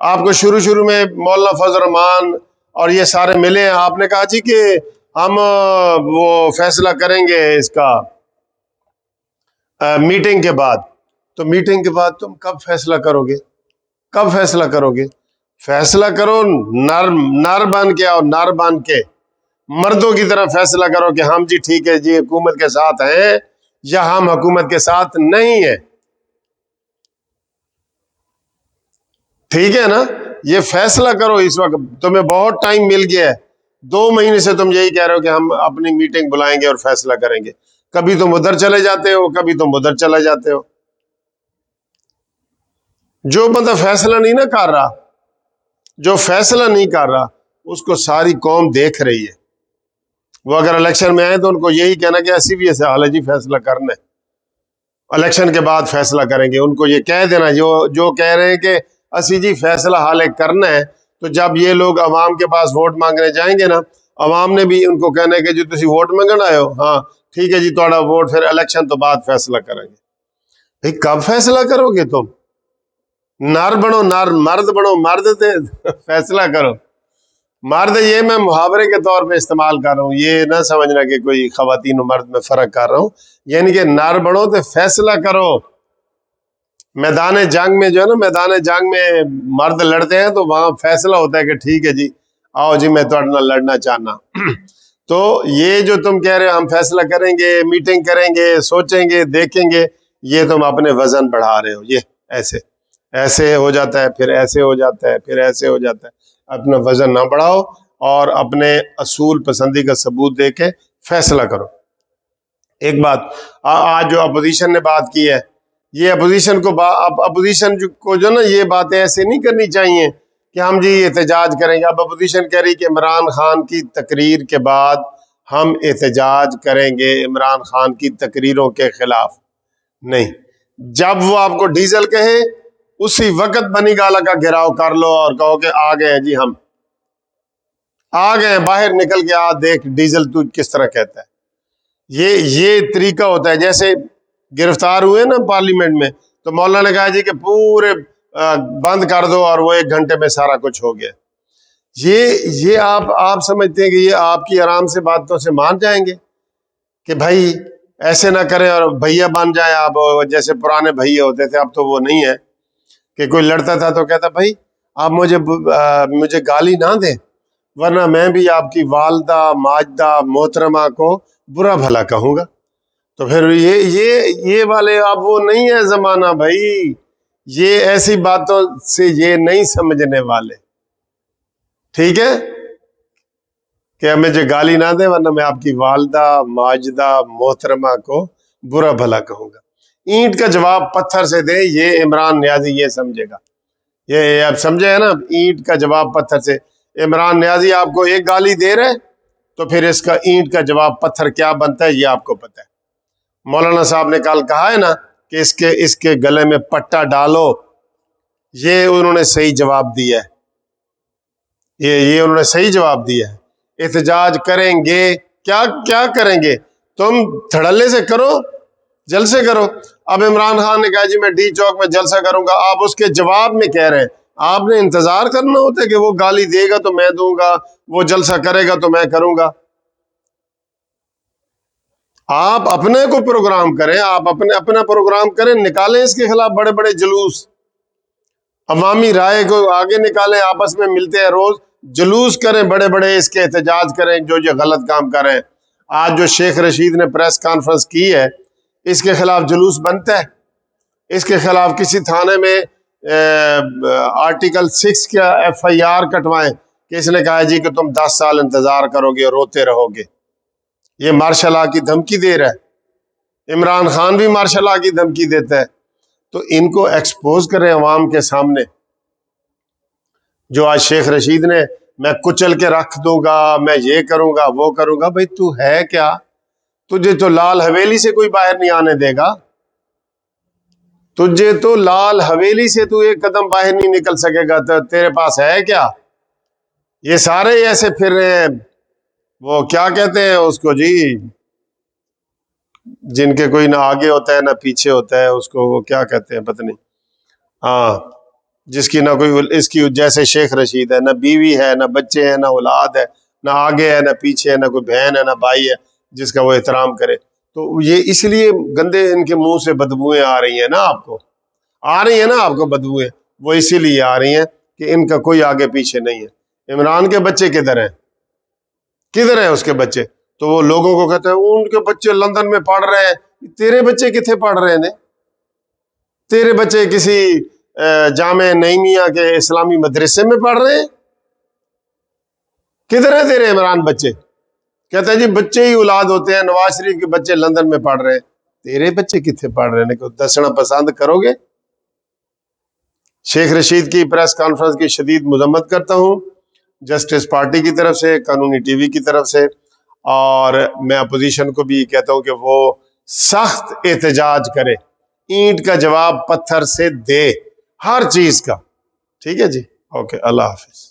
آپ کو شروع میں مولانا فضل الرحمان اور یہ سارے ملے ہیں، آپ نے کہا جی کہ ہم وہ فیصلہ کریں گے اس کا میٹنگ کے بعد. تو میٹنگ کے بعد تم کب فیصلہ کرو گے؟ کب فیصلہ کرو گے؟ فیصلہ کرو نر بن کے، اور نر بن کے مردوں کی طرح فیصلہ کرو کہ ہم جی ٹھیک ہے جی حکومت کے ساتھ ہیں یا ہم حکومت کے ساتھ نہیں ہیں. ٹھیک ہے نا؟ یہ فیصلہ کرو. اس وقت تمہیں بہت ٹائم مل گیا ہے، 2 مہینے سے تم یہی کہہ رہے ہو کہ ہم اپنی میٹنگ بلائیں گے اور فیصلہ کریں گے. کبھی تم ادھر چلے جاتے ہو، کبھی تم ادھر چلے جاتے ہو. جو بندہ فیصلہ نہیں نہ کر رہا، جو فیصلہ نہیں کر رہا، اس کو ساری قوم دیکھ رہی ہے. وہ اگر الیکشن میں آئے تو ان کو یہی کہنا کہ ایسی بھی ایسے حال ہے جی فیصلہ کرنا ہے، الیکشن کے بعد فیصلہ کریں گے. ان کو یہ کہہ دینا جو کہہ رہے ہیں کہ اسی جی فیصلہ حال کرنا ہے، تو جب یہ لوگ عوام کے پاس ووٹ مانگنے جائیں گے نا، عوام نے بھی ان کو کہنا ہے کہ جو تسی ووٹ مانگن آئے ہو، ہاں ٹھیک ہے جی تھوڑا ووٹ، پھر الیکشن تو بعد فیصلہ کریں گے. بھئی کب فیصلہ کرو گے تم؟ نر بنو، نر مرد بنو، مرد تے فیصلہ کرو. مرد یہ میں محاورے کے طور پہ استعمال کر رہا ہوں، یہ نہ سمجھنا کہ کوئی خواتین و مرد میں فرق کر رہا ہوں. یعنی کہ نر بنو تے فیصلہ کرو. میدان جنگ میں جو ہے نا، میدان جنگ میں مرد لڑتے ہیں تو وہاں فیصلہ ہوتا ہے کہ ٹھیک ہے جی آؤ جی میں تھوڑے نال لڑنا چاہنا. تو یہ جو تم کہہ رہے ہو ہم فیصلہ کریں گے، میٹنگ کریں گے، سوچیں گے، دیکھیں گے، یہ تم اپنے وزن بڑھا رہے ہو. یہ ایسے ہو جاتا ہے، پھر ایسے ہو جاتا ہے، پھر ایسے ہو جاتا ہے. اپنا وزن نہ بڑھاؤ اور اپنے اصول پسندی کا ثبوت دے کے فیصلہ کرو. ایک بات آج جو اپوزیشن نے بات کی ہے، یہ اپوزیشن کو جو نا یہ باتیں ایسے نہیں کرنی چاہیے کہ ہم جی احتجاج کریں گے. اب اپوزیشن کہہ رہی کہ عمران خان کی تقریر کے بعد ہم احتجاج کریں گے عمران خان کی تقریروں کے خلاف. نہیں، جب وہ آپ کو ڈیزل کہے اسی وقت بنی گالا کا گھیراؤ کر لو اور کہو کہ آ گئے ہیں جی، ہم آ گئے ہیں، باہر نکل کے آ دیکھ ڈیزل تو کس طرح کہتا ہے. یہ طریقہ ہوتا ہے. جیسے گرفتار ہوئے نا پارلیمنٹ میں، تو مولانا نے کہا جی کہ پورے بند کر دو اور وہ 1 گھنٹے میں سارا کچھ ہو گیا. یہ آپ سمجھتے ہیں کہ یہ آپ کی آرام سے باتوں سے مان جائیں گے کہ بھائی ایسے نہ کریں اور بھیا بن جائیں آپ؟ جیسے پرانے بھیا ہوتے تھے، اب تو وہ نہیں ہے کہ کوئی لڑتا تھا تو کہتا بھائی آپ مجھے گالی نہ دیں ورنہ میں بھی آپ کی والدہ ماجدہ محترمہ کو برا بھلا کہوں گا. تو پھر یہ والے اب وہ نہیں ہے زمانہ بھائی. یہ ایسی باتوں سے یہ نہیں سمجھنے والے. ٹھیک ہے کہ ہمیں جو گالی نہ دے ورنہ میں آپ کی والدہ ماجدہ محترمہ کو برا بھلا کہوں گا. اینٹ کا جواب پتھر سے دے، یہ عمران نیازی یہ سمجھے گا. یہ اب سمجھے ہے نا، اینٹ کا جواب پتھر سے. عمران نیازی آپ کو ایک گالی دے رہے تو پھر اس کا اینٹ کا جواب پتھر کیا بنتا ہے یہ آپ کو پتہ ہے. مولانا صاحب نے کل کہا ہے نا کہ اس کے گلے میں پٹا ڈالو، یہ انہوں نے صحیح جواب دیا ہے. یہ انہوں نے صحیح جواب دیا ہے. احتجاج کریں گے، کیا کریں گے؟ تم دھڑلے سے کرو، جلسے کرو. اب عمران خان نے کہا جی میں ڈی چوک میں جلسہ کروں گا، آپ اس کے جواب میں کہہ رہے ہیں آپ نے انتظار کرنا ہوتا ہے کہ وہ گالی دے گا تو میں دوں گا، وہ جلسہ کرے گا تو میں کروں گا. آپ اپنے کو پروگرام کریں، آپ اپنا پروگرام کریں، نکالیں اس کے خلاف بڑے بڑے جلوس، عوامی رائے کو آگے نکالیں. آپس میں ملتے ہیں روز، جلوس کریں بڑے بڑے، اس کے احتجاج کریں جو یہ غلط کام کر رہے ہیں. آج جو شیخ رشید نے پریس کانفرنس کی ہے، اس کے خلاف جلوس بنتا ہے. اس کے خلاف کسی تھانے میں آرٹیکل 6 کا FIR کٹوائیں کہ اس نے کہا جی کہ تم 10 سال انتظار کرو گے اور روتے رہو گے. یہ مارشل لا کی دھمکی دے رہا ہے. عمران خان بھی مارشل لا کی دھمکی دیتا ہے. تو ان کو ایکسپوز کریں عوام کے سامنے. جو آج شیخ رشید نے میں کچل کے رکھ دوں گا، میں یہ کروں گا وہ کروں گا، بھئی تو ہے کیا؟ تجھے تو لال حویلی سے کوئی باہر نہیں آنے دے گا. تجھے تو لال حویلی سے تو ایک قدم باہر نہیں نکل سکے گا. تو تیرے پاس ہے کیا؟ یہ سارے ایسے پھر رہے ہیں، وہ کیا کہتے ہیں اس کو جی، جن کے کوئی نہ آگے ہوتا ہے نہ پیچھے ہوتا ہے، اس کو وہ کیا کہتے ہیں پتہ نہیں. ہاں جس کی نہ کوئی اس کی جیسے شیخ رشید ہے، نہ بیوی ہے، نہ بچے ہیں، نہ اولاد ہے، نہ آگے ہے، نہ پیچھے ہے، نہ کوئی بہن ہے، نہ بھائی ہے جس کا وہ احترام کرے. تو یہ اس لیے گندے ان کے منہ سے بدبوئیں آ رہی ہیں نا آپ کو، آ رہی ہیں نا آپ کو بدبوئیں، وہ اسی لیے آ رہی ہیں کہ ان کا کوئی آگے پیچھے نہیں ہے. عمران کے بچے کدھر ہیں؟ کدھر ہیں اس کے بچے؟ تو وہ لوگوں کو کہتے ہیں ان کے بچے لندن میں پڑھ رہے ہیں. تیرے بچے کتنے پڑھ رہے ہیں؟ تیرے بچے کسی جامع نعیمیہ کے اسلامی مدرسے میں پڑھ رہے ہیں؟ کدھر ہیں تیرے عمران بچے؟ کہتے ہیں جی بچے ہی اولاد ہوتے ہیں، نواز شریف کے بچے لندن میں پڑھ رہے ہیں. تیرے بچے کتنے پڑھ رہے ہیں؟ دسنا پسند کرو گے؟ شیخ رشید کی پریس کانفرنس کی شدید مذمت کرتا ہوں، جسٹس پارٹی کی طرف سے، قانونی ٹی وی کی طرف سے، اور میں اپوزیشن کو بھی کہتا ہوں کہ وہ سخت احتجاج کرے، اینٹ کا جواب پتھر سے دے ہر چیز کا. ٹھیک ہے جی، اوکے، اللہ حافظ.